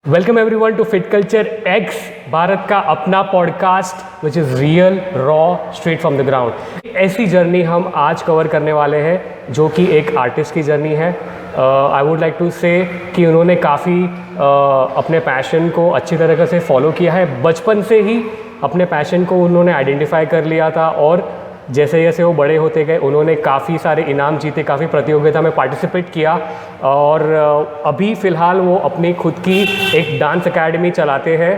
Welcome everyone to fit culture X, Bharat का अपना podcast which is real raw straight from the ground. ऐसी journey हम आज cover करने वाले हैं जो कि एक आर्टिस्ट की जर्नी है। आई वुड लाइक टू से कि उन्होंने काफ़ी अपने पैशन को अच्छी तरीके से फॉलो किया है। बचपन से ही अपने पैशन को उन्होंने आइडेंटिफाई कर लिया था और जैसे जैसे वो बड़े होते गए उन्होंने काफ़ी सारे इनाम जीते, काफ़ी प्रतियोगिता में पार्टिसिपेट किया और अभी फ़िलहाल वो अपनी खुद की एक डांस एकेडमी चलाते हैं।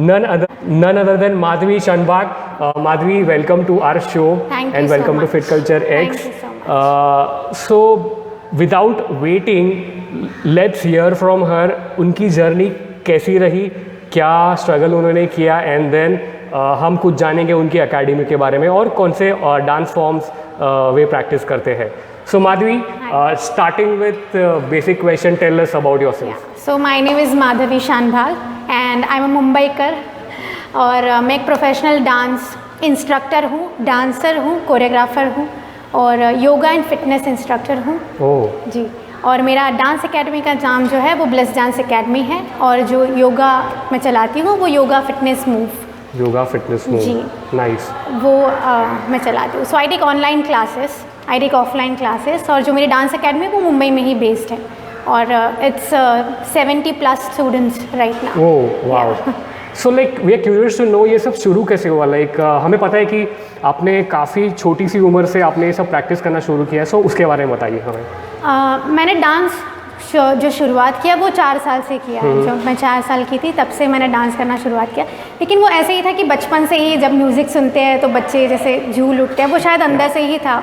none other than Madhvi Shanbhag. Madhvi, welcome to our show and welcome to Fit Culture X. Thank you so much. So without waiting, let's hear from her. उनकी जर्नी कैसी रही, क्या स्ट्रगल उन्होंने किया and then हम कुछ जानेंगे उनकी एकेडमी के बारे में और कौन से डांस फॉर्म्स वे प्रैक्टिस करते हैं। So Madhavi, starting with basic question, tell us about yourself. So my name is Madhvi Shanbhag and I'm a Mumbaikar और मैं एक प्रोफेशनल डांस इंस्ट्रक्टर हूँ, डांसर हूँ, कोरियोग्राफर हूँ और योगा एंड फिटनेस इंस्ट्रक्टर हूँ। ओह जी, और मेरा डांस एकेडमी का नाम जो है वो ब्लेस डांस एकेडमी है और जो योगा मैं चलाती हूँ वो yoga fitness move. Yoga fitness move, जी, नाइस। वो मैं चलाती हूँ। So I take online classes, I take offline classes और जो मेरी डांस एकेडमी है वो मुंबई में ही बेस्ड है और it's 70+ students right now. Oh wow. So like we are curious to know ये सब शुरू कैसे हुआ। लाइक हमें पता है कि आपने काफ़ी छोटी सी उम्र से आपने ये सब प्रैक्टिस करना शुरू किया है, सो उसके बारे में बताइए हमें। मैंने डांस जो शुरुआत किया वो 4 साल से किया है। जब मैं 4 साल की थी तब से मैंने डांस करना शुरुआत किया, लेकिन वो ऐसे ही था कि बचपन से ही जब म्यूज़िक सुनते हैं तो बच्चे जैसे झूल उठते हैं, वो शायद अंदर से ही था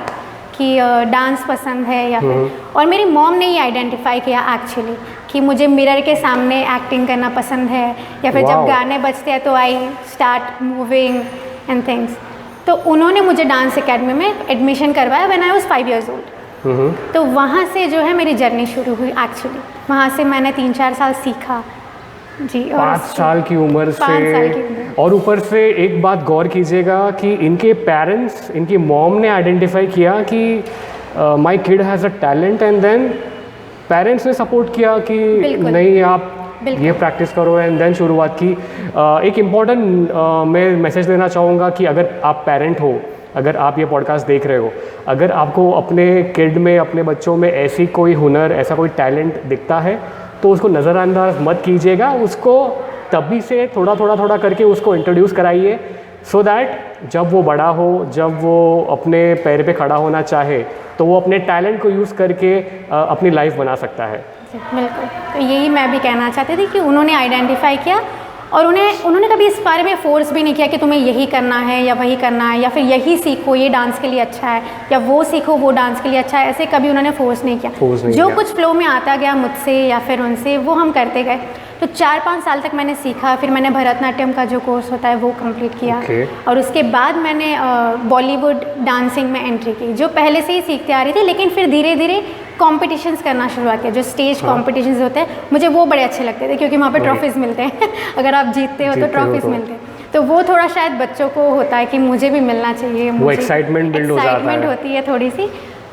कि डांस पसंद है या फिर। और मेरी मॉम ने ही आइडेंटिफाई किया एक्चुअली कि मुझे मिरर के सामने एक्टिंग करना पसंद है या फिर जब गाने बजते हैं तो I start moving and things. तो उन्होंने मुझे डांस एकेडमी में एडमिशन करवाया when I was 5 years old। तो वहाँ से जो है मेरी जर्नी शुरू हुई एक्चुअली। वहाँ से मैंने 3-4 साल सीखा जी। 5 साल की उम्र से। 5 साल की उम्र। और ऊपर से एक बात गौर कीजिएगा कि इनके पेरेंट्स, इनकी मॉम ने आइडेंटिफाई किया कि my kid has a talent and then parents ने सपोर्ट किया कि नहीं आप ये प्रैक्टिस करो एंड देन शुरुआत की। एक इम्पॉर्टेंट मैं मैसेज देना चाहूँगा कि अगर आप पेरेंट हो, अगर आप ये पॉडकास्ट देख रहे हो, अगर आपको अपने किड में, अपने बच्चों में ऐसी कोई हुनर, ऐसा कोई टैलेंट दिखता है तो उसको नज़रअंदाज मत कीजिएगा। उसको तभी से थोड़ा करके उसको इंट्रोड्यूस कराइए सो दैट जब वो बड़ा हो, जब वो अपने पैर पे खड़ा होना चाहे तो वो अपने टैलेंट को यूज़ करके अपनी लाइफ बना सकता है। बिल्कुल, तो यही मैं भी कहना चाहती थी कि उन्होंने आइडेंटिफाई किया और उन्होंने कभी इस बारे में फोर्स भी नहीं किया कि तुम्हें यही करना है या वही करना है या फिर यही सीखो ये डांस के लिए अच्छा है या वो सीखो वो डांस के लिए अच्छा है। ऐसे कभी उन्होंने फोर्स नहीं किया। जो कुछ फ्लो में आता गया मुझसे या फिर उनसे वो हम करते गए। तो 4-5 साल तक मैंने सीखा। फिर मैंने भरतनाट्यम का जो कोर्स होता है वो कंप्लीट किया और उसके बाद मैंने बॉलीवुड डांसिंग में एंट्री की, जो पहले से ही सीखते आ रही थी, लेकिन फिर धीरे धीरे कॉम्पिटिशन्स करना शुरुआत किया। जो स्टेज कॉम्पिटिशन्स होते हैं मुझे वो बड़े अच्छे लगते थे क्योंकि वहाँ पे ट्रॉफीज़ मिलते हैं अगर आप जीतते हो तो ट्रॉफीज़ मिलते हैं। तो वो थोड़ा शायद बच्चों को होता है कि मुझे भी मिलना चाहिए, वो एक्साइटमेंट बिल्ड हो जाता है। एक्साइटमेंट होती है थोड़ी सी।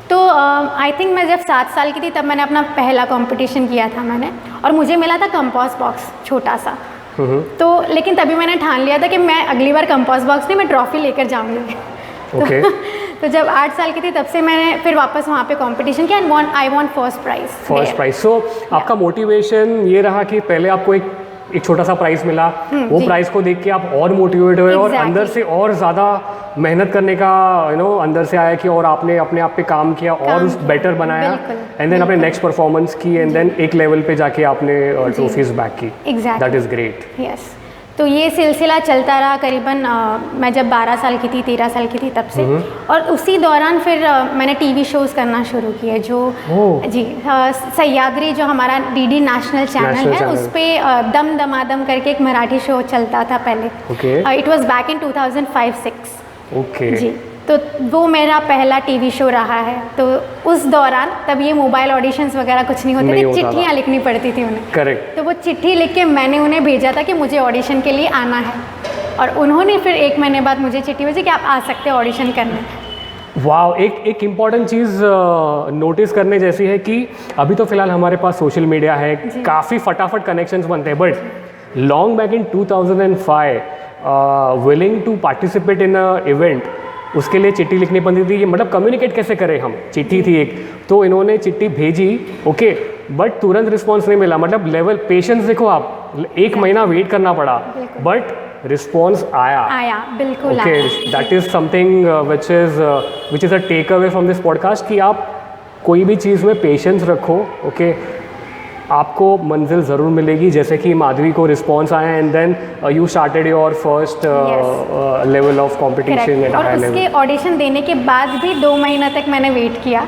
तो आई थिंक मैं जब 7 साल की थी तब मैंने अपना पहला कंपटीशन किया था मैंने, और मुझे मिला था कंपास बॉक्स छोटा सा। तो लेकिन तभी मैंने ठान लिया था कि मैं अगली बार कंपास बॉक्स नहीं, मैं ट्रॉफी लेकर जाऊँगी। तो जब 8 साल की थी तब से मैंने फिर वापस वहाँ पे कंपटीशन किया and I want first prize. So आपका मोटिवेशन ये रहा कि पहले आपको एक छोटा सा प्राइज़ मिला, वो प्राइज़ को देख के आप और मोटिवेट हुए और अंदर से और ज़्यादा मेहनत करने का अंदर से आया कि और आपने अपने आप पे काम किया और उस बेटर बनाया एंड देन अपने नेक्स्ट परफॉर्मेंस की एंड देन एक लेवल पे जाके आपने ट्रॉफीज बैक की। That is great. यस, तो ये सिलसिला चलता रहा करीबन मैं जब 12 साल की थी, 13 साल की थी तब से। और उसी दौरान फिर मैंने टीवी शोज़ करना शुरू किए जो जी सह्याद्री जो हमारा डीडी नेशनल चैनल है उस पर दम दमादम करके एक मराठी शो चलता था पहले। इट वाज बैक इन 2005-06 जी। तो वो मेरा पहला टीवी शो रहा है। तो उस दौरान तब ये मोबाइल ऑडिशंस वगैरह कुछ नहीं होते थे, चिट्ठियाँ लिखनी पड़ती थी उन्हें। करेक्ट। तो वो चिट्ठी लिख के मैंने उन्हें भेजा था कि मुझे ऑडिशन के लिए आना है और उन्होंने फिर 1 महीने बाद मुझे चिट्ठी भेजी कि आप आ सकते हैं ऑडिशन करने। वाह, एक इम्पॉर्टेंट चीज़ नोटिस करने जैसी है कि अभी तो फिलहाल हमारे पास सोशल मीडिया है, काफ़ी फटाफट कनेक्शंस बनते हैं, but long back in 2005 willing to participate in a event, उसके लिए चिट्ठी लिखनी पड़ती थी। मतलब कम्युनिकेट कैसे करें हम, चिट्ठी थी एक, तो इन्होंने चिट्ठी भेजी, ओके, बट तुरंत रिस्पॉन्स नहीं मिला। मतलब लेवल पेशेंस देखो आप, 1 महीना वेट करना पड़ा, बट रिस्पॉन्स आया बिल्कुल। Okay, that is something which is a take away from this podcast कि आप कोई भी चीज़ में पेशेंस रखो, ओके, आपको मंजिल ज़रूर मिलेगी। जैसे कि माधवी को रिस्पॉन्स आया and then you started your first level of competition at high level. उसके ऑडिशन देने के बाद भी 2 महीना तक मैंने वेट किया।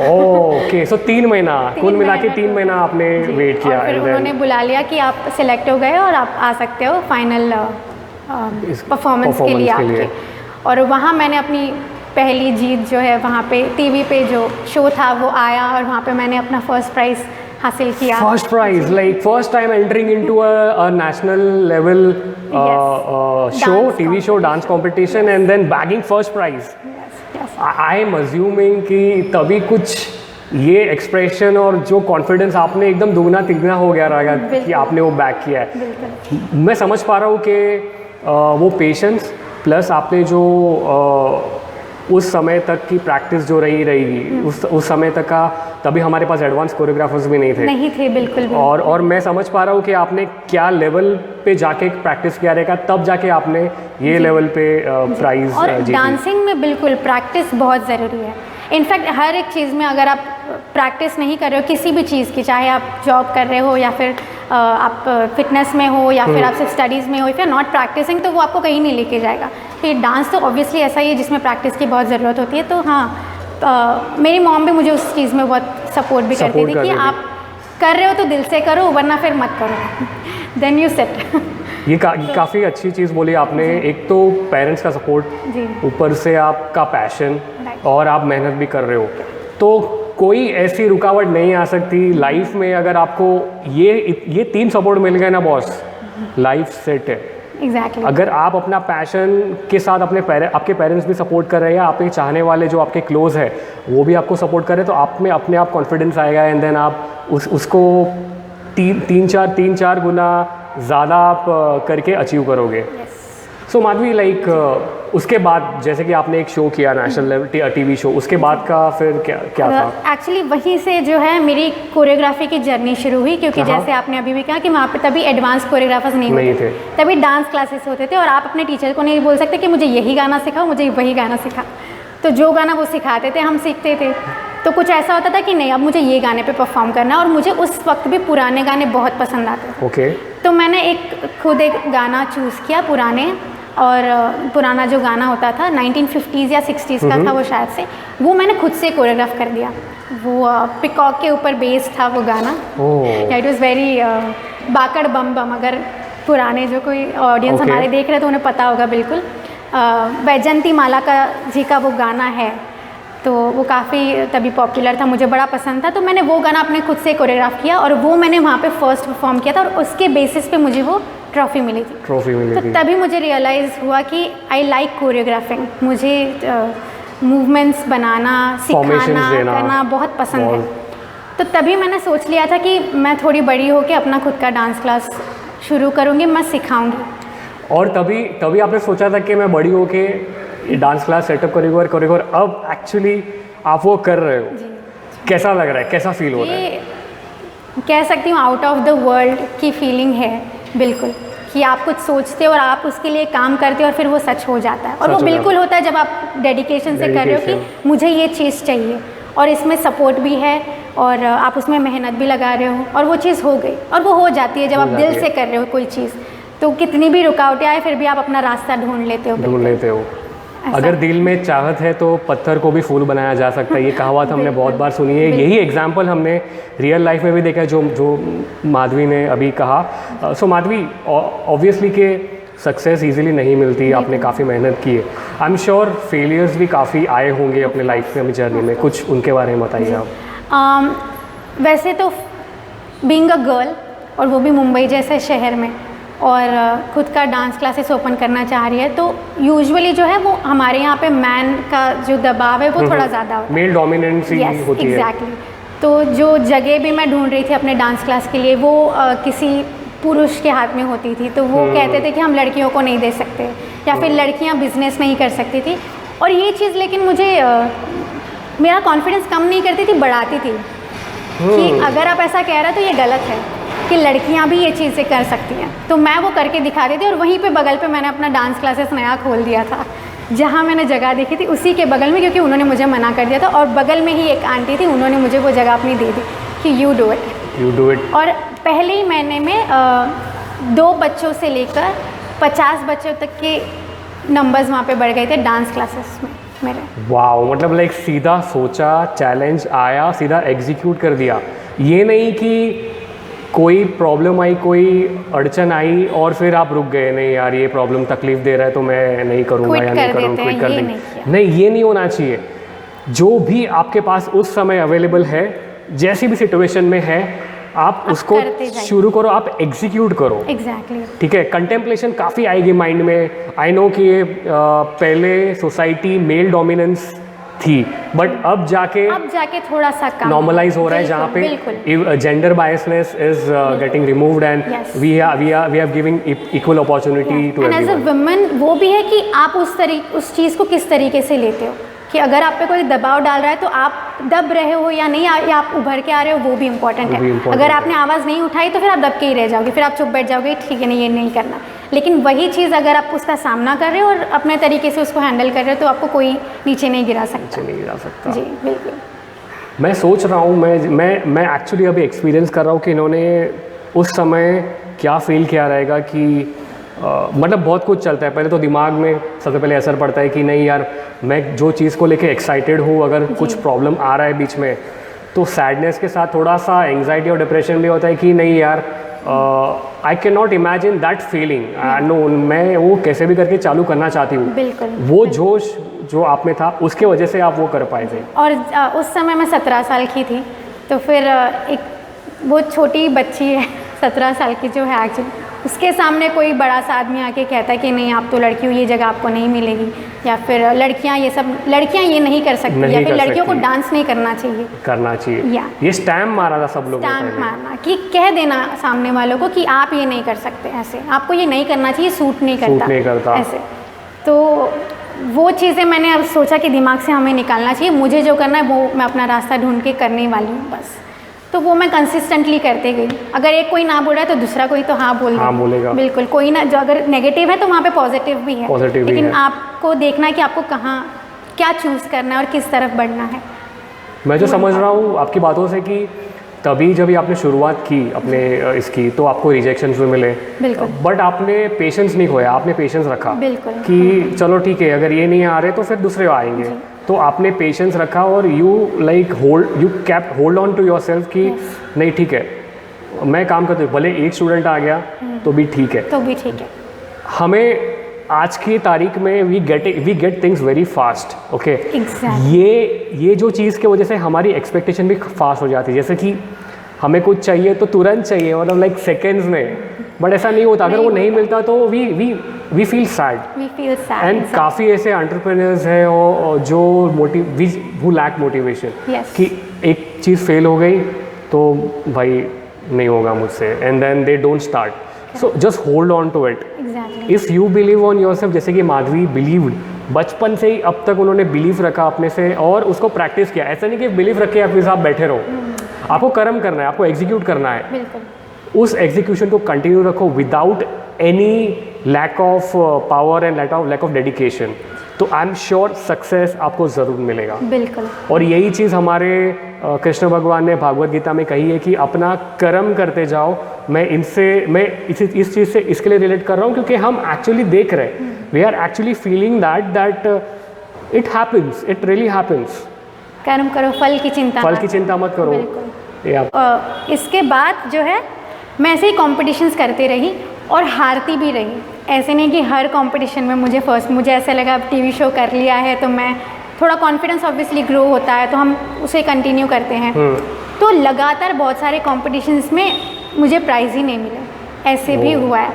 ओके, सो 3 महीना कुल मिला के 3 महीना आपने वेट किया, और फिर उन्होंने बुला लिया कि आप सिलेक्ट हो गए और आप आ सकते हो फाइनल परफॉर्मेंस के लिए आपके। और वहाँ मैंने अपनी पहली जीत जो है, वहाँ पे टीवी पे जो शो था वो आया और वहाँ पे मैंने अपना फर्स्ट प्राइज़ हासिल किया। First prize, like first time entering into a national level show, TV show, dance competition and then bagging first prize. I am assuming कि तभी कुछ ये एक्सप्रेशन और जो कॉन्फिडेंस आपने एकदम दुगना तिगना हो गया रहेगा कि आपने वो बैक किया है। मैं समझ पा रहा हूँ कि वो पेशेंस प्लस आपने जो उस समय तक की प्रैक्टिस जो रहेगी, उस समय तक का, तभी हमारे पास एडवांस कोरियोग्राफर्स भी नहीं थे बिल्कुल भी। और मैं समझ पा रहा हूँ कि आपने क्या लेवल पे जाके प्रैक्टिस किया रहेगा, तब जाके आपने ये लेवल पे प्राइज और डांसिंग में बिल्कुल प्रैक्टिस बहुत ज़रूरी है। इनफैक्ट हर एक चीज़ में अगर आप प्रैक्टिस नहीं कर रहे हो किसी भी चीज़ की, चाहे आप जॉब कर रहे हो या फिर आप फिटनेस में हो या फिर आप सिर्फ स्टडीज़ में हो, if you are not practising तो वो आपको कहीं नहीं लेके जाएगा। फिर डांस तो ऑब्वियसली ऐसा ही है जिसमें प्रैक्टिस की बहुत ज़रूरत होती है। तो हाँ, मेरी मॉम भी मुझे उस चीज़ में बहुत सपोर्ट भी करती थी कि आप कर रहे हो तो दिल से करो, वरना फिर मत करो, देन यू सेट। ये काफ़ी अच्छी चीज़ बोली आपने। एक तो पेरेंट्स का सपोर्ट, ऊपर से आपका पैशन और आप मेहनत भी कर रहे हो, तो कोई ऐसी रुकावट नहीं आ सकती लाइफ में। अगर आपको ये 3 सपोर्ट मिल गए ना बॉस, लाइफ सेट है। Exactly. अगर आप अपना पैशन के साथ आपके पेरेंट्स भी सपोर्ट कर रहे हैं, आपके चाहने वाले जो आपके क्लोज है वो भी आपको सपोर्ट कर रहे हैं, तो आप में अपने आप कॉन्फिडेंस आएगा एंड देन आप उसको 3-4 गुना ज़्यादा आप करके अचीव करोगे। सो माधवी, लाइक उसके बाद जैसे कि आपने एक शो किया नेशनल लेवल टीवी शो, उसके बाद का फिर क्या था? एक्चुअली वहीं से जो है मेरी कोरियोग्राफी की जर्नी शुरू हुई, क्योंकि जैसे आपने अभी भी कहा कि वहाँ पे तभी एडवांस कोरियोग्राफर्स नहीं थे, तभी डांस क्लासेस होते थे और आप अपने टीचर को नहीं बोल सकते कि मुझे यही गाना सिखाओ, मुझे वही गाना सिखा। तो जो गाना वो सिखाते थे हम सीखते थे। तो कुछ ऐसा होता था कि नहीं, अब मुझे ये गाने पे परफॉर्म करना है, और मुझे उस वक्त भी पुराने गाने बहुत पसंद आते थे। ओके। तो मैंने खुद एक गाना चूज़ किया पुराने, और पुराना जो गाना होता था 1950s या 60s का था वो शायद से, वो मैंने खुद से कोरियोग्राफ कर दिया। वो पिकॉक के ऊपर बेस्ड था वो गाना। इट वाज वेरी बाकड़ बम बम। अगर पुराने जो कोई ऑडियंस हमारे देख रहे तो उन्हें पता होगा बिल्कुल। वैजंती माला का जी का वो गाना है, तो वो काफ़ी तभी पॉपुलर था, मुझे बड़ा पसंद था। तो मैंने वो गाना अपने खुद से कोरियोग्राफ किया और वो मैंने वहाँ पे फर्स्ट परफॉर्म किया था, और उसके बेसिस पे मुझे वो ट्रॉफ़ी मिली थी। तो तभी मुझे रियलाइज़ हुआ कि आई लाइक कोरियोग्राफिंग। मुझे मूवमेंट्स बनाना, सिखाना, करना बहुत पसंद है। तो तभी मैंने सोच लिया था कि मैं थोड़ी बड़ी होकर अपना खुद का डांस क्लास शुरू करूँगी, मैं सिखाऊँगी। और तभी आपने सोचा था कि मैं बड़ी होके डांस क्लास सेटअप करूँगी, और अब एक्चुअली आप वो कर रहे हो। कैसा लग रहा है, कैसा फील हो रहा है? कह सकती हूँ आउट ऑफ द वर्ल्ड की फीलिंग है बिल्कुल, कि आप कुछ सोचते हो और आप उसके लिए काम करते हो और फिर वो सच हो जाता है। और वो बिल्कुल होता है जब आप डेडिकेशन से कर रहे हो कि मुझे ये चीज़ चाहिए, और इसमें सपोर्ट भी है और आप उसमें मेहनत भी लगा रहे हो, और वो चीज़ हो गई। और वो हो जाती है जब आप दिल से कर रहे हो कोई चीज़, तो कितनी भी रुकावटें आए फिर भी आप अपना रास्ता ढूंढ लेते हो। अगर दिल में चाहत है तो पत्थर को भी फूल बनाया जा सकता है, ये कहावत हमने बहुत बार सुनी है। यही एग्जाम्पल हमने रियल लाइफ में भी देखा है, जो माधवी ने अभी कहा। सो माधवी, ऑब्वियसली कि सक्सेस इजीली नहीं मिलती, आपने काफ़ी मेहनत की है। आई एम श्योर फेलियर्स भी काफ़ी आए होंगे अपने लाइफ में, अपनी जर्नी में, कुछ उनके बारे में बताइए आप। वैसे तो बीइंग अ गर्ल, और वो भी मुंबई जैसे शहर में, और खुद का डांस क्लासेस ओपन करना चाह रही है, तो यूजुअली जो है वो हमारे यहाँ पे मैन का जो दबाव है वो थोड़ा ज़्यादा होता है, मेल डोमिनेंसी होती है। एग्जैक्टली। तो जो जगह भी मैं ढूंढ रही थी अपने डांस क्लास के लिए वो किसी पुरुष के हाथ में होती थी, तो वो कहते थे कि हम लड़कियों को नहीं दे सकते, या फिर लड़कियां बिजनेस नहीं कर सकती थी। और ये चीज़ लेकिन मुझे मेरा कॉन्फिडेंस कम नहीं करती थी, बढ़ाती थी कि अगर आप ऐसा कह रहे हो तो ये गलत है कि लड़कियां भी ये चीज़ें कर सकती हैं। तो मैं वो करके दिखाती थी, और वहीं पे बगल पे मैंने अपना डांस क्लासेस नया खोल दिया था, जहाँ मैंने जगह देखी थी उसी के बगल में, क्योंकि उन्होंने मुझे मना कर दिया था, और बगल में ही एक आंटी थी, उन्होंने मुझे वो जगह अपनी दे दी कि यू डू इट। और पहले ही महीने में 2 बच्चों से लेकर 50 बच्चों तक के नंबर्स वहाँ पे बढ़ गए थे डांस क्लासेस में मेरे। वाओ, मतलब लाइक सीधा सोचा, चैलेंज आया, सीधा एग्जीक्यूट कर दिया। ये नहीं कि कोई प्रॉब्लम आई, कोई अड़चन आई और फिर आप रुक गए, नहीं यार ये प्रॉब्लम तकलीफ दे रहा है तो मैं नहीं करूँगा या नहीं करूँगा, क्विट कर देंगे। नहीं, ये नहीं होना चाहिए। जो भी आपके पास उस समय अवेलेबल है, जैसी भी सिचुएशन में है, आप उसको शुरू करो, आप एग्जीक्यूट करो। एग्जैक्टली। ठीक है, कंटेम्पलेशन काफ़ी आएगी माइंड में। आई नो कि ये पहले सोसाइटी मेल डोमिनेंस थी, बट अब जाके थोड़ा सा कम नॉर्मलाइज हो रहा है, जहाँ पे gender biasness is getting removed and we have giving equal opportunity to everyone. As a woman वो भी है कि आप उस चीज़ को किस तरीके से लेते हो, कि अगर आप पे कोई दबाव डाल रहा है तो आप दब रहे हो या नहीं, या आप उभर के आ रहे हो, वो भी इम्पोर्टेंट है। अगर आपने आवाज़ नहीं उठाई तो फिर आप दब के ही रह जाओगे, फिर आप चुप बैठ जाओगे, ठीक है नहीं ये नहीं करना। लेकिन वही चीज़ अगर आप उसका सामना कर रहे हो और अपने तरीके से उसको हैंडल कर रहे हो तो आपको कोई नीचे नहीं गिरा सकता। जी बिल्कुल। मैं सोच रहा हूँ, मैं एक्चुअली अभी एक्सपीरियंस कर रहा हूँ कि इन्होंने उस समय क्या फील किया रहेगा कि मतलब बहुत कुछ चलता है। पहले तो दिमाग में सबसे पहले असर पड़ता है कि नहीं यार, मैं जो चीज़ को लेके एक्साइटेड हूँ, अगर कुछ प्रॉब्लम आ रहा है बीच में, तो सैडनेस के साथ थोड़ा सा एंग्जाइटी और डिप्रेशन भी होता है कि नहीं यार, I can not imagine that feeling. No, मैं वो कैसे भी करके चालू करना चाहती हूँ। बिल्कुल। वो जोश जो आप में था, उसके वजह से आप वो कर पाए थे। और उस समय मैं 17 साल की थी, तो फिर एक बहुत छोटी बच्ची है 17 साल की जो है एक्चुअली, उसके सामने कोई बड़ा सा आदमी आके कहता है कि नहीं आप तो लड़की हो, ये जगह आपको नहीं मिलेगी, या फिर लड़कियां ये नहीं कर सकती, या फिर लड़कियों को डांस नहीं करना चाहिए, ये स्टैम्प मारा था सब लोगों ने, स्टैम्प मारना कि कह देना सामने वालों को कि आप ये नहीं कर सकते, ऐसे आपको ये नहीं करना चाहिए, सूट नहीं करता ऐसे। तो वो चीज़ें मैंने अब सोचा कि दिमाग से हमें निकालना चाहिए, मुझे जो करना है वो मैं अपना रास्ता ढूंढ के करने वाली हूँ बस। तो वो मैं कंसिस्टेंटली करते गई। अगर एक कोई ना बोल रहा है तो दूसरा कोई तो हाँ बोलेगा। बिल्कुल, कोई ना, जो अगर नेगेटिव है तो वहाँ पे पॉजिटिव भी है, लेकिन आपको देखना है कि आपको कहाँ क्या चूज़ करना है और किस तरफ बढ़ना है। मैं जो समझ रहा हूँ आपकी बातों से कि तभी जब आपने शुरुआत की अपने इसकी, तो आपको रिजेक्शंस भी मिले, बट आपने पेशेंस नहीं खोया, आपने पेशेंस रखा कि चलो ठीक है, अगर ये नहीं आ रहे तो फिर दूसरे आएंगे। तो आपने पेशेंस रखा और you kept hold on to yourself कि नहीं ठीक है, मैं काम करती हूँ, भले एक स्टूडेंट आ गया तो भी ठीक है। हमें आज की तारीख में we get things very fast, okay. ये जो चीज़ की वजह से हमारी एक्सपेक्टेशन भी फास्ट हो जाती है, जैसे कि हमें कुछ चाहिए तो तुरंत चाहिए, मतलब लाइक सेकेंड्स में, बट ऐसा नहीं होता। अगर वो नहीं मिलता तो वी फील सैड। एंड काफ़ी ऐसे एंटरप्रेन्योर्स हैं जो हु लैक मोटिवेशन, कि एक चीज़ फेल हो गई तो भाई नहीं होगा मुझसे, and then they don't start. So just hold on to it. If you believe on yourself, जैसे कि माधवी बिलीव्ड, बचपन से ही अब तक उन्होंने बिलीव रखा अपने से और उसको प्रैक्टिस किया। ऐसा नहीं कि बिलीव रखे आप आप बैठे रहो, आपको कर्म करना है, आपको एग्जीक्यूट करना है। उस एग्जीक्यूशन को कंटिन्यू रखो without any lack of power and lack of dedication, तो आई एम श्योर सक्सेस आपको ज़रूर मिलेगा। बिल्कुल। और यही चीज़ हमारे कृष्ण भगवान ने भागवत गीता में कही है कि अपना कर्म करते जाओ। मैं इस चीज़ से इसके लिए रिलेट कर रहा हूँ क्योंकि हम एक्चुअली देख रहे हैं, we are actually feeling that it happens, it really happens. कर्म करो, फल की चिंता मत करो। इसके बाद जो है मैं ऐसे ही कॉम्पिटिशन्स करती रही और हारती भी रही। ऐसे नहीं कि हर कंपटीशन में मुझे ऐसा लगा अब टीवी शो कर लिया है तो मैं, थोड़ा कॉन्फिडेंस ऑब्वियसली ग्रो होता है तो हम उसे कंटिन्यू करते हैं। तो लगातार बहुत सारे कॉम्पिटिशन्स में मुझे प्राइज़ ही नहीं मिले, ऐसे भी हुआ है।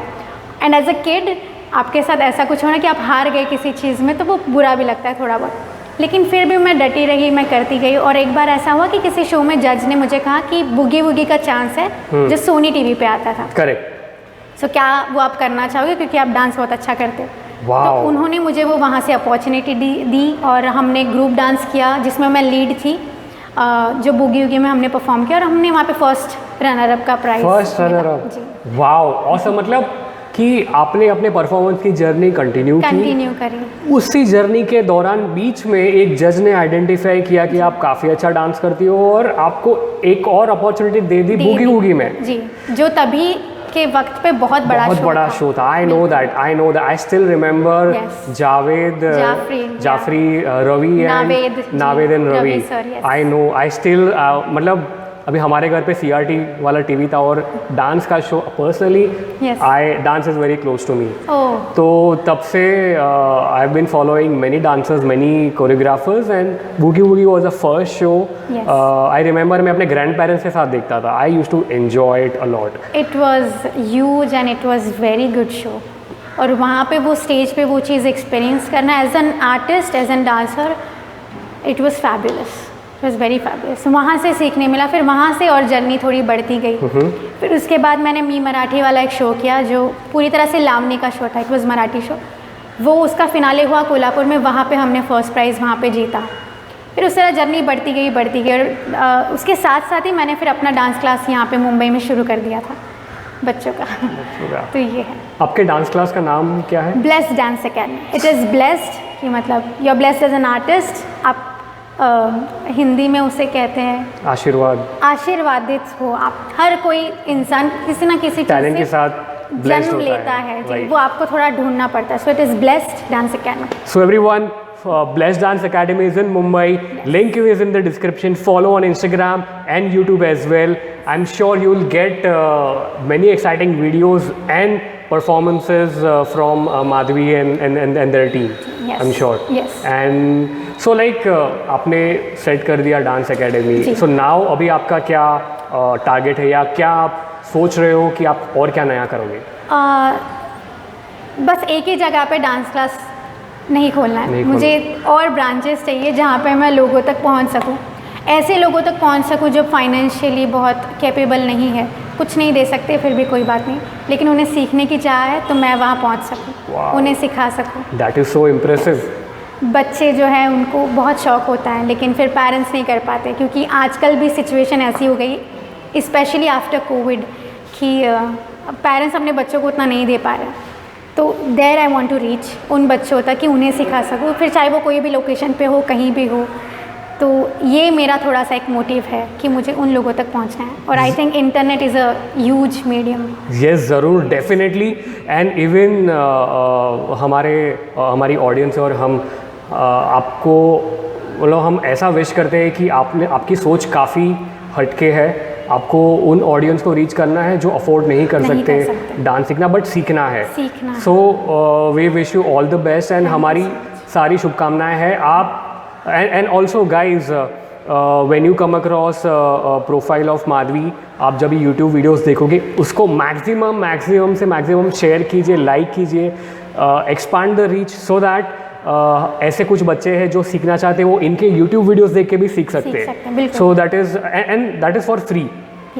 एंड एज अ किड आपके साथ ऐसा कुछ होना कि आप हार गए किसी चीज़ में, तो वो बुरा भी लगता है थोड़ा बहुत, लेकिन फिर भी मैं डटी रही, मैं करती गई। और एक बार ऐसा हुआ कि किसी शो में जज ने मुझे कहा कि बूगी वूगी का चांस है जो सोनी टीवी पे आता था, करेक्ट। सो क्या वो आप करना चाहोगे, क्योंकि आप डांस बहुत अच्छा करते हो। Wow. तो उन्होंने मुझे वो वहाँ से अपॉर्चुनिटी दी और हमने ग्रुप डांस किया जिसमें मैं लीड थी। जो बूगी वूगी में हमने परफॉर्म किया और हमने वहाँ पे फर्स्ट रनर अप का prize. First runner up, wow awesome. मतलब कि आपने अपने परफॉर्मेंस की जर्नी कंटिन्यू करी। उसी जर्नी के दौरान बीच में एक जज ने आइडेंटिफाई किया कि आप काफ़ी अच्छा डांस करती हो और आपको एक और अपॉर्चुनिटी दे दी बूगी वूगी में। जी, जो तभी के वक्त पे बहुत बड़ा शो था। I know that, I still remember Jaffrey, Ravi and Naved and Ravi. I know, I still मतलब अभी हमारे घर पे CRT वाला टीवी था और डांस का show, personally dance is very close to me. तो तब से I have been following many dancers, many choreographers and boogie woogie was the first show. I remember मैं अपने ग्रैंड पेरेंट्स के साथ देखता था। I used to enjoy it a lot. It was huge and it was very good show. और वहाँ पे वो स्टेज पे वो चीज़ एक्सपीरियंस करना as an artist, as an dancer, it was fabulous, it was very fabulous. वहाँ से सीखने मिला, फिर वहाँ से और जर्नी थोड़ी बढ़ती गई। फिर उसके बाद मैंने मी मराठी वाला एक शो किया जो पूरी तरह से लावनी का शो था, इट वाज मराठी शो। वो उसका फिनाले हुआ कोल्हापुर में, वहाँ पे हमने फर्स्ट प्राइज़ वहाँ पे जीता। फिर उस तरह जर्नी बढ़ती गई और उसके साथ साथ ही मैंने फिर अपना डांस क्लास यहाँ पे मुंबई में शुरू कर दिया था बच्चों का। तो ये है। आपके डांस क्लास का नाम क्या है? Blessed dance academy. It is blessed कि मतलब you are blessed as an artist. आप हिंदी में उसे कहते हैं आशीर्वादित हो आप। हर कोई इंसान किसी ना किसी टैलेंट के साथ जन्म लेता है जी, वो आपको थोड़ा ढूंढना पड़ता है। So it is blessed dance academy. So everyone, Blessed Dance Academy is in Mumbai. Link is in the description. Follow on Instagram and YouTube as well. I'm sure you'll get many exciting videos and performances from Madhvi and their team. Yes. I'm sure. Yes. And so like आपने set कर दिया dance academy. So now अभी आपका क्या target है या क्या आप सोच रहे हो कि आप और क्या नया करोगे? बस एक ही जगह पे डांस क्लास नहीं खोलना है, मुझे और ब्रांचेस चाहिए जहाँ पे मैं लोगों तक पहुँच सकूँ, ऐसे लोगों तक पहुँच सकूँ जो फाइनेंशियली बहुत कैपेबल नहीं है, कुछ नहीं दे सकते फिर भी कोई बात नहीं, लेकिन उन्हें सीखने की चाह है तो मैं वहाँ पहुँच सकूँ, उन्हें सिखा सकूँ। That is so impressive. बच्चे जो है उनको बहुत शौक़ होता है लेकिन फिर पेरेंट्स नहीं कर पाते, क्योंकि आजकल भी सिचुएशन ऐसी हो गई स्पेशली आफ्टर कोविड कि पेरेंट्स अपने बच्चों को उतना नहीं दे पा रहे। तो there I want to reach उन बच्चों तक कि उन्हें सिखा सकूँ, फिर चाहे वो कोई भी लोकेशन पे हो, कहीं भी हो। तो ये मेरा थोड़ा सा एक मोटिव है कि मुझे उन लोगों तक पहुंचना है और I think internet is a huge medium. Yes, ज़रूर, डेफिनेटली। एंड इवन हमारी ऑडियंस और हम आपको मतलब हम ऐसा विश करते हैं कि आपकी सोच काफ़ी हटके है। आपको उन ऑडियंस को रीच करना है जो अफोर्ड नहीं कर सकते डांस सीखना, बट सीखना है। So we wish you all the best and हमारी सारी शुभकामनाएं हैं। आप and also guys when you come across profile of Madhavi, आप जब यूट्यूब वीडियोस देखोगे उसको मैक्सिमम से मैक्सिमम शेयर कीजिए, लाइक कीजिए, expand the reach so that ऐसे कुछ बच्चे हैं जो सीखना चाहते हैं वो इनके YouTube वीडियोस देख के भी सीख सकते हैं। So that is and that is for free.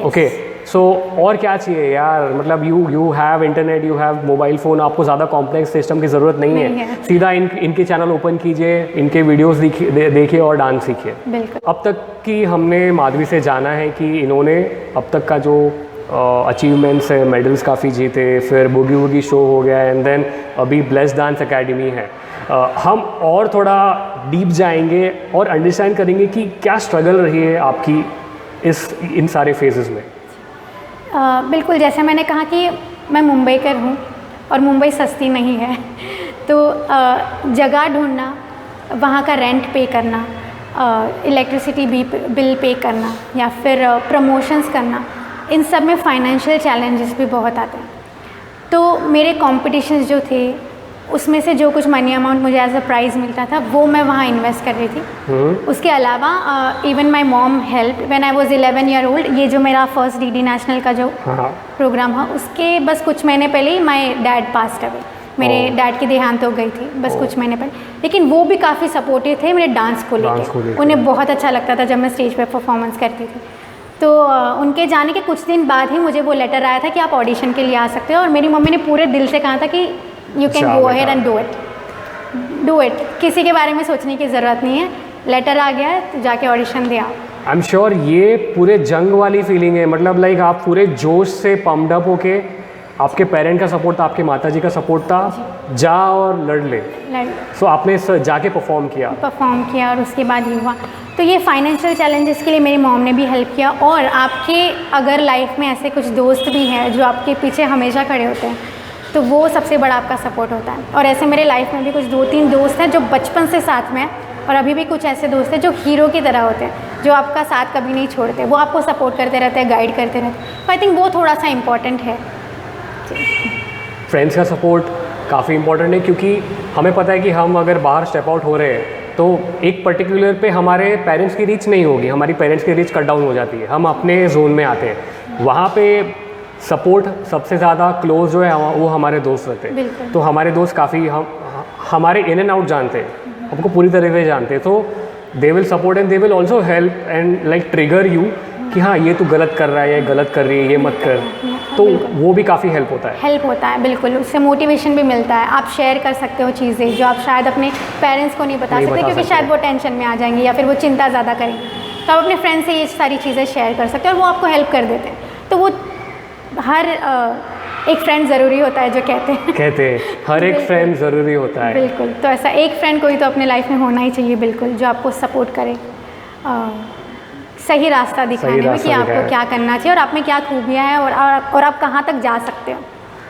Okay, so और क्या चाहिए यार, मतलब you have internet, you have mobile phone, आपको ज़्यादा कॉम्प्लेक्स सिस्टम की ज़रूरत नहीं है। सीधा इनके चैनल ओपन कीजिए, इनके वीडियोस देखिए और डांस सीखिए। अब तक की हमने माधवी से जाना है कि इन्होंने अब तक का जो अचीवमेंट्स है, मेडल्स काफ़ी जीते, फिर बूगी वूगी शो हो गया एंड देन अभी ब्लेस्ड डांस अकेडमी है। हम और थोड़ा डीप जाएंगे और अंडरस्टैंड करेंगे कि क्या स्ट्रगल रही है आपकी इन सारे फेजेस में। बिल्कुल, जैसे मैंने कहा कि मैं मुंबई कर हूँ और मुंबई सस्ती नहीं है, तो जगह ढूंढना, वहाँ का रेंट पे करना, इलेक्ट्रिसिटी बिल पे करना या फिर प्रमोशंस करना, इन सब में फाइनेंशियल चैलेंजेस भी बहुत आते हैं। तो मेरे कॉम्पिटिशन्स जो थे उसमें से जो कुछ मनी अमाउंट मुझे एज अ प्राइज़ मिलता था वो मैं वहाँ इन्वेस्ट कर रही थी। उसके अलावा even my mom help when I was 11 year old. ये जो मेरा फर्स्ट डीडी नेशनल का जो प्रोग्राम था उसके बस कुछ महीने पहले ही माई डैड पास्ट अवे, मेरे डैड की देहांत हो गई थी बस कुछ महीने पहले। लेकिन वो भी काफ़ी सपोर्टिव थे मेरे डांस को लेकर, उन्हें बहुत अच्छा लगता था जब मैं स्टेज पर परफॉर्मेंस करती थी। तो उनके जाने के कुछ दिन बाद ही मुझे वो लेटर आया था कि आप ऑडिशन के लिए आ सकते हो, और मेरी मम्मी ने पूरे दिल से कहा था कि you can go ahead and do it, किसी के बारे में सोचने की ज़रूरत नहीं है, लेटर आ गया है तो जाके ऑडिशन दिया। आई एम श्योर ये पूरे जंग वाली फीलिंग है, मतलब लाइक आप पूरे जोश से पम्प्ड अप होके, आपके पेरेंट का सपोर्ट था, आपके माताजी का सपोर्ट था, जा और लड़ ले। सो आपने जाके परफॉर्म किया और उसके बाद ये हुआ। तो ये फाइनेंशियल चैलेंजेस के लिए मेरी मॉम ने भी हेल्प किया, और आपके अगर लाइफ में ऐसे कुछ दोस्त भी हैं जो आपके पीछे हमेशा खड़े होते हैं तो वो सबसे बड़ा आपका सपोर्ट होता है। और ऐसे मेरे लाइफ में भी कुछ 2-3 दोस्त हैं जो बचपन से साथ में हैं, और अभी भी कुछ ऐसे दोस्त हैं जो हीरो की तरह होते हैं, जो आपका साथ कभी नहीं छोड़ते, वो आपको सपोर्ट करते रहते हैं, गाइड करते रहते हैं। तो आई थिंक वो थोड़ा सा इम्पॉर्टेंट है। फ्रेंड्स का सपोर्ट काफ़ी इंपॉर्टेंट है, क्योंकि हमें पता है कि हम अगर बाहर स्टेप आउट हो रहे हैं तो एक पर्टिकुलर पे हमारे पेरेंट्स की रीच नहीं होगी, हमारी पेरेंट्स की रीच कट डाउन हो जाती है, हम अपने जोन में आते हैं। वहाँ पे सपोर्ट सबसे ज़्यादा क्लोज जो है वो हमारे दोस्त रहते हैं। तो हमारे दोस्त काफ़ी हमारे इन एंड आउट जानते हैं, हमको पूरी तरह से जानते हैं, तो they will support and they will also help and like trigger you कि हाँ ये तू गलत कर रहा है, ये गलत कर रही है, ये मत कर। तो वो भी काफ़ी हेल्प होता है। बिल्कुल, उससे मोटिवेशन भी मिलता है। आप शेयर कर सकते हो चीज़ें जो आप शायद अपने पेरेंट्स को नहीं बता सकते, क्योंकि शायद वो टेंशन में आ जाएंगे या फिर वो चिंता ज़्यादा करेंगे। तो आप अपने फ्रेंड से ये सारी चीज़ें शेयर कर सकते हो और वो आपको हेल्प कर देते हैं। तो वो हर एक फ्रेंड ज़रूरी होता है जो कहते हैं हर एक फ्रेंड ज़रूरी होता है। बिल्कुल, तो ऐसा एक फ्रेंड कोई तो अपने लाइफ में होना ही चाहिए, बिल्कुल, जो आपको सपोर्ट करे, सही रास्ता दिखाने में कि आपको क्या करना चाहिए और आप में क्या खूबियाँ हैं और आप कहाँ तक जा सकते हो,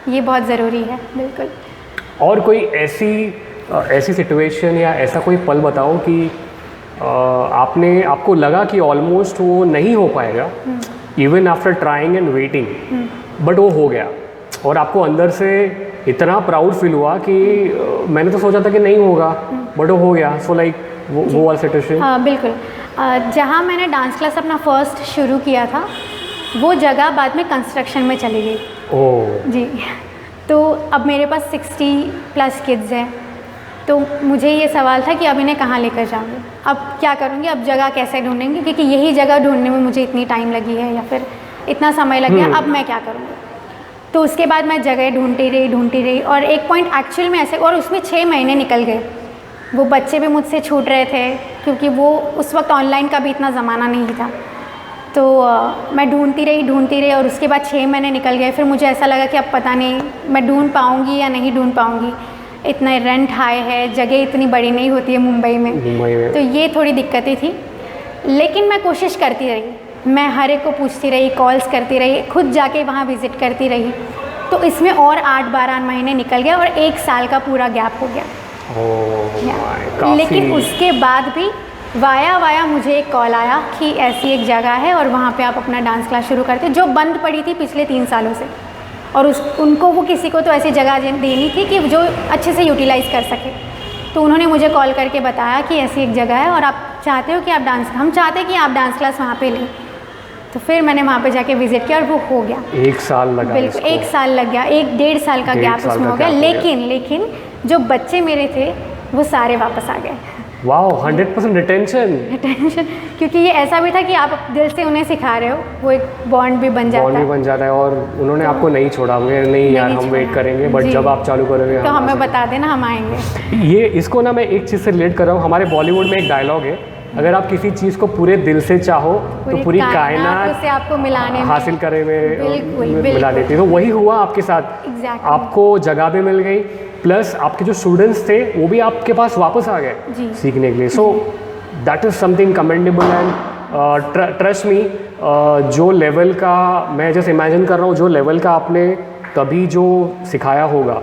ये बहुत ज़रूरी है। बिल्कुल। और कोई ऐसी सिचुएशन या ऐसा कोई पल बताओ कि आपको लगा कि ऑलमोस्ट वो नहीं हो पाएगा, even after trying and waiting, but वो हो गया और आपको अंदर से इतना प्राउड फील हुआ कि मैंने तो सोचा था कि नहीं होगा बट वो हो गया। सो लाइक वो वाला सिचुएशन। हाँ बिल्कुल। जहाँ मैंने डांस क्लास अपना फर्स्ट शुरू किया था वो जगह बाद में कंस्ट्रक्शन में चली गई। ओह जी। तो अब मेरे पास 60+ किड्स हैं, तो मुझे ये सवाल था कि अब इन्हें कहाँ लेकर जाऊँगी, अब क्या करूँगी, अब जगह कैसे ढूंढेंगी, क्योंकि यही जगह ढूंढने में मुझे इतनी टाइम लगी है या फिर इतना समय लग गया, अब मैं क्या करूँगी। तो उसके बाद मैं जगह ढूंढती रही और एक पॉइंट एक्चुअल में ऐसे, और उसमें 6 महीने निकल गए। वो बच्चे भी मुझसे छूट रहे थे क्योंकि वो उस वक्त ऑनलाइन का भी इतना ज़माना नहीं था। तो मैं ढूंढती रही और उसके बाद 6 महीने निकल गए। फिर मुझे ऐसा लगा कि अब पता नहीं मैं ढूंढ पाऊँगी या नहीं ढूंढ पाऊँगी, इतना रेंट हाई है, जगह इतनी बड़ी नहीं होती है मुंबई में। तो ये थोड़ी दिक्कतें थी, लेकिन मैं कोशिश करती रही, मैं हर एक को पूछती रही, कॉल्स करती रही, खुद जाके वहाँ विज़िट करती रही। तो इसमें और 8-12 महीने निकल गया और 1 साल का पूरा गैप हो गया। लेकिन उसके बाद भी वाया मुझे एक कॉल आया कि ऐसी एक जगह है और वहाँ पे आप अपना डांस क्लास शुरू करते, जो बंद पड़ी थी पिछले 3 सालों से, और उनको वो किसी को तो ऐसी जगह देनी थी कि जो अच्छे से यूटिलाइज़ कर सके। तो उन्होंने मुझे कॉल करके बताया कि ऐसी एक जगह है और आप चाहते हो कि हम चाहते हैं कि आप डांस क्लास वहाँ पे लें। तो फिर मैंने वहाँ पे जाके विज़िट किया और वो हो गया। 1 साल लगा। बिल्कुल 1 साल लग गया, 1-1.5 साल का गैप उसमें हो गया। लेकिन जो बच्चे मेरे थे वो सारे वापस आ गए। वाओ, 100% रिटेंशन, क्योंकि ये ऐसा भी था कि आप दिल से उन्हें सिखा रहे हो, वो एक बॉन्ड भी बन जाता है और उन्होंने आपको नहीं छोड़ा, नहीं यार हम वेट करेंगे, बट जब आप चालू करोगे तो हमें बता देना, हम आएंगे। ये इसको ना मैं एक चीज़ से रिलेट कर रहा हूँ, हमारे बॉलीवुड में एक डायलॉग है, अगर आप किसी चीज़ को पूरे दिल से चाहो तो पूरी कायनात से आपको मिलाने हासिल करने में मिला देती है। तो वही हुआ आपके साथ। आपको जगह भी मिल गई, प्लस आपके जो स्टूडेंट्स थे वो भी आपके पास वापस आ गए सीखने के लिए। सो that is something commendable and trust me, जो लेवल का मैं जस्ट इमेजिन कर रहा हूँ, जो लेवल का आपने तभी जो सिखाया होगा,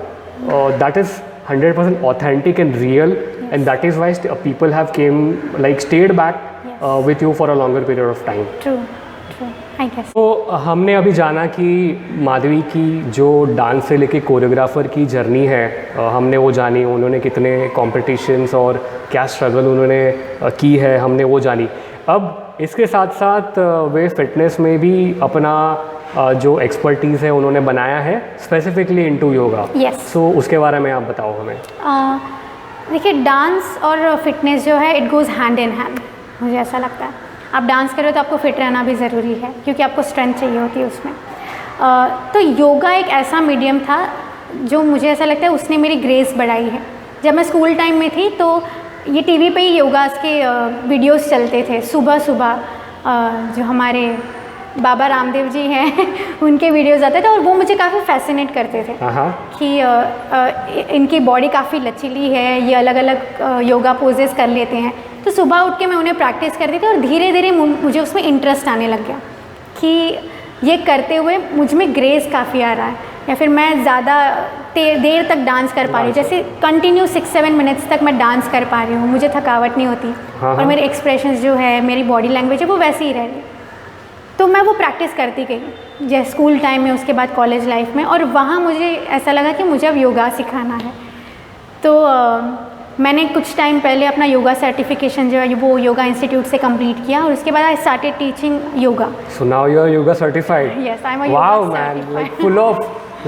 that is 100% authentic and real, and that is why people have stayed back with you for a longer period of time. True. I guess. तो हमने अभी जाना कि माधवी की जो डांस से लेके कोरियोग्राफर की जर्नी है, हमने वो जानी, उन्होंने कितने कॉम्पिटिशन्स और क्या स्ट्रगल उन्होंने की है, हमने वो जानी। अब इसके साथ साथ वे फिटनेस में भी अपना जो एक्सपर्टीज़ है उन्होंने बनाया है स्पेसिफिकली इनटू योगा। Yes. सो उसके बारे में आप बताओ हमें। देखिए, डांस और फिटनेस जो है it goes hand in hand, मुझे ऐसा लगता है। आप डांस कर रहे हो तो आपको फिट रहना भी ज़रूरी है, क्योंकि आपको स्ट्रेंथ चाहिए होती है उसमें। तो योगा एक ऐसा मीडियम था जो मुझे ऐसा लगता है उसने मेरी ग्रेस बढ़ाई है। जब मैं स्कूल टाइम में थी तो ये टीवी पे ही योगास के वीडियोस चलते थे सुबह सुबह। जो हमारे बाबा रामदेव जी हैं उनके वीडियोस आते थे और वो मुझे काफ़ी फैसिनेट करते थे कि इनकी बॉडी काफ़ी लचीली है, ये अलग अलग योगा पोजेस कर लेते हैं। तो सुबह उठ के मैं उन्हें प्रैक्टिस करती थी और धीरे धीरे मुझे उसमें इंटरेस्ट आने लग गया कि ये करते हुए मुझ में ग्रेस काफ़ी आ रहा है, या फिर मैं ज़्यादा देर तक डांस कर पा रही हूँ। जैसे कंटिन्यू 6-7 मिनट्स तक मैं डांस कर पा रही हूँ, मुझे थकावट नहीं होती और मेरे एक्सप्रेशंस जो है, मेरी बॉडी लैंग्वेज है वो वैसे ही रह रही है। तो मैं वो प्रैक्टिस करती गई जैसे स्कूल टाइम में, उसके बाद कॉलेज लाइफ में, और वहाँ मुझे ऐसा लगा कि मुझे अब योगा सिखाना है। तो मैंने कुछ टाइम पहले अपना योगा सर्टिफिकेशन जो है वो योगा इंस्टीट्यूट से कंप्लीट किया और उसके बाद I started teaching yoga. So now you are yoga certified? Yes, I am a wow man,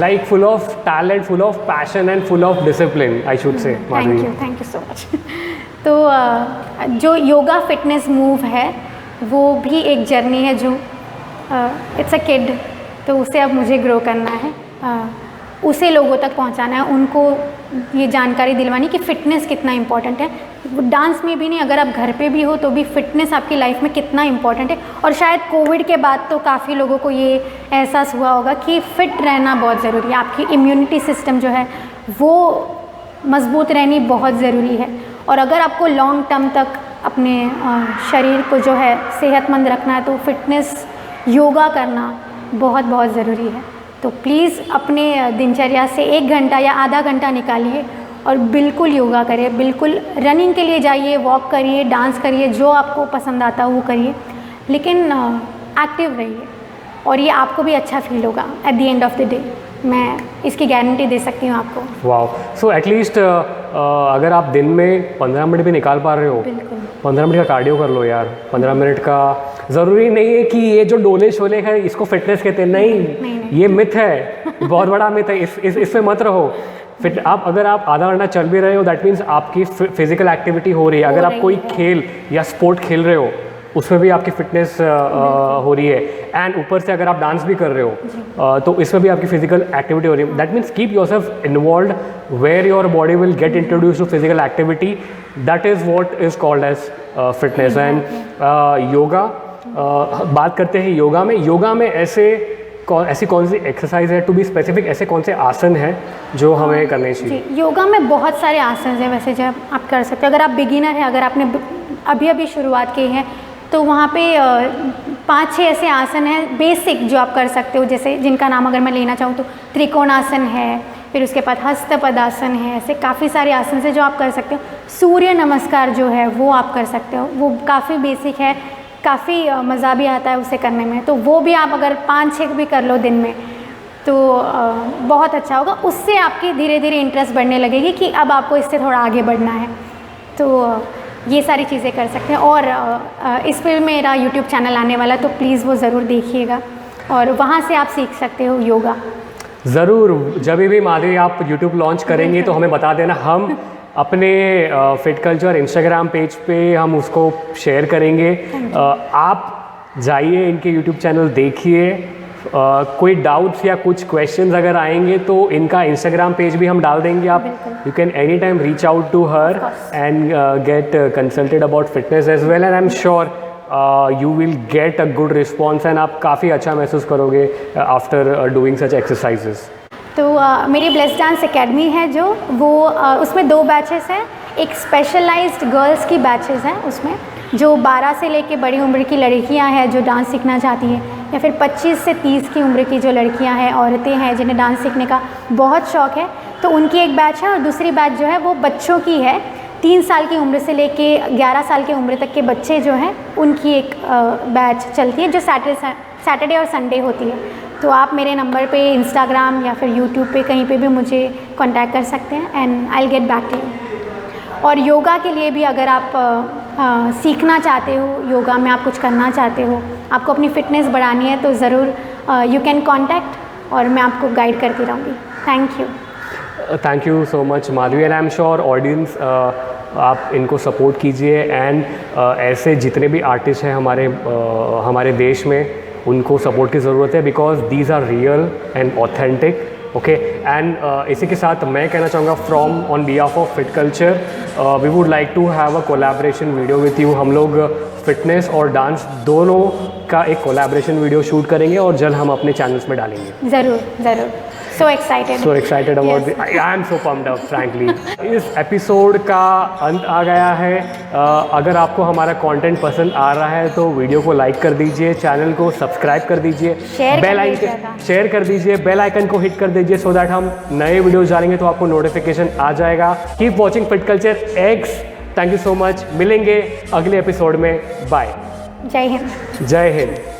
like full of talent, full of passion and full of discipline, I should say. Thank you so much. तो जो yoga fitness move है वो भी एक journey है जो it's a kid, तो उसे अब मुझे ग्रो करना है, उसे लोगों तक पहुंचाना है, उनको ये जानकारी दिलवानी कि फ़िटनेस कितना इम्पॉर्टेंट है। डांस में भी नहीं, अगर आप घर पे भी हो तो भी फ़िटनेस आपकी लाइफ में कितना इम्पॉर्टेंट है। और शायद कोविड के बाद तो काफ़ी लोगों को ये एहसास हुआ होगा कि फ़िट रहना बहुत ज़रूरी है। आपकी इम्यूनिटी सिस्टम जो है वो मज़बूत रहनी बहुत ज़रूरी है, और अगर आपको लॉन्ग टर्म तक अपने शरीर को जो है सेहतमंद रखना है तो फिटनेस योगा करना बहुत बहुत ज़रूरी है। तो प्लीज़ अपने दिनचर्या से 1 घंटा या आधा घंटा निकालिए और बिल्कुल योगा करिए, बिल्कुल रनिंग के लिए जाइए, वॉक करिए, डांस करिए, जो आपको पसंद आता है वो करिए, लेकिन एक्टिव रहिए और ये आपको भी अच्छा फील होगा at the end of the day. मैं इसकी गारंटी दे सकती हूँ आपको। वाओ, सो एटलीस्ट अगर आप दिन में 15 मिनट भी निकाल पा रहे हो, 15 मिनट का कार्डियो कर लो यार। 15 मिनट का ज़रूरी नहीं है कि ये जो डोले शोले है इसको फिटनेस कहते हैं, नहीं। ये मिथ है, बहुत बड़ा मिथ है, इसमें मत रहो। फिट अगर आप आधा घंटा चल भी रहे हो दैट मीन्स आपकी फिजिकल एक्टिविटी हो रही है। अगर आप कोई खेल या स्पोर्ट खेल रहे हो उसमें भी आपकी फिटनेस हो रही है, एंड ऊपर से अगर आप डांस भी कर रहे हो तो इसमें भी आपकी फिजिकल एक्टिविटी हो रही है। That means keep yourself involved where your body will get introduce to physical activity, that is what is called as fitness. And yoga, बात करते हैं योगा में ऐसी कौन सी एक्सरसाइज है, टू बी स्पेसिफिक ऐसे कौन से आसन हैं जो हमें करने चाहिए? योगा में बहुत सारे आसन हैं वैसे जब आप कर सकते हो। अगर आप बिगिनर हैं, अगर आपने अभी शुरुआत की है तो वहाँ पे 5-6 ऐसे आसन हैं बेसिक जो आप कर सकते हो, जैसे जिनका नाम अगर मैं लेना चाहूँ तो त्रिकोणासन है, फिर उसके बाद हस्तपदासन है, ऐसे काफ़ी सारे आसन से जो आप कर सकते हो। सूर्य नमस्कार जो है वो आप कर सकते हो, वो काफ़ी बेसिक है, काफ़ी मज़ा भी आता है उसे करने में। तो वो भी आप अगर 5-6 भी कर लो दिन में तो बहुत अच्छा होगा। उससे आपकी धीरे धीरे इंटरेस्ट बढ़ने लगेगी कि अब आपको इससे थोड़ा आगे बढ़ना है। तो ये सारी चीज़ें कर सकते हैं। और इस पर मेरा YouTube चैनल आने वाला, तो प्लीज़ वो ज़रूर देखिएगा और वहाँ से आप सीख सकते हो योगा। ज़रूर, जब भी माधवी आप YouTube लॉन्च करेंगे तो हमें बता देना, हम अपने फिट कल्चर इंस्टाग्राम पेज पे हम उसको शेयर करेंगे। आप जाइए इनके YouTube चैनल देखिए, कोई डाउट्स या कुछ क्वेश्चंस अगर आएंगे तो इनका इंस्टाग्राम पेज भी हम डाल देंगे। आप you can any time reach out to her and get consulted about fitness as well, and I am sure you will get a good response and आप काफ़ी अच्छा महसूस करोगे आफ्टर डूइंग सच एक्सरसाइजेस। तो मेरी ब्लेस्ड डांस एकेडमी है जो वो उसमें 2 बैचेस हैं। एक स्पेशलाइज्ड गर्ल्स की बैचेस हैं, उसमें जो 12 से लेके बड़ी उम्र की लड़कियां हैं जो डांस सीखना चाहती हैं, या फिर 25 से 30 की उम्र की जो लड़कियां हैं, औरतें हैं जिन्हें डांस सीखने का बहुत शौक़ है, तो उनकी एक बैच है। और दूसरी बैच जो है वो बच्चों की है 3 साल की उम्र से लेके 11 साल की उम्र तक के बच्चे जो हैं उनकी एक बैच चलती है जो सैटरडे और संडे होती है। तो आप मेरे नंबर पे इंस्टाग्राम या फिर यूट्यूब पे कहीं पे भी मुझे कांटेक्ट कर सकते हैं and I will get back to you. और योगा के लिए भी अगर आप सीखना चाहते हो, योगा में आप कुछ करना चाहते हो, आपको अपनी फ़िटनेस बढ़ानी है, तो ज़रूर यू कैन कॉन्टैक्ट और मैं आपको गाइड करती रहूँगी। Thank you. Thank you so much Madhavi and I am sure audience आप इनको सपोर्ट कीजिए एंड ऐसे जितने भी आर्टिस्ट हैं हमारे देश में उनको सपोर्ट की ज़रूरत है because these are real and authentic. Okay and इसी के साथ मैं कहना चाहूँगा from on behalf of fit culture we would like to have a collaboration video with you. हम लोग फिटनेस और डांस दोनों का एक कोलैबोरेशन वीडियो शूट करेंगे और जल्द हम अपने चैनल्स में डालेंगे। ज़रूर ज़रूर। So excited about this. I am so pumped up, frankly. इस एपिसोड का अंत आ गया है। अगर आपको हमारा कंटेंट पसंद आ रहा है तो वीडियो को लाइक कर दीजिए, चैनल को सब्सक्राइब कर दीजिए, शेयर कर दीजिए, बेल आइकन को हिट कर दीजिए सो दैट हम नए वीडियोस डालेंगे तो आपको नोटिफिकेशन आ जाएगा। Keep watching fit culture x. Thank you so much. मिलेंगे अगले एपिसोड में। बाय। जय हिंद। जय हिंद।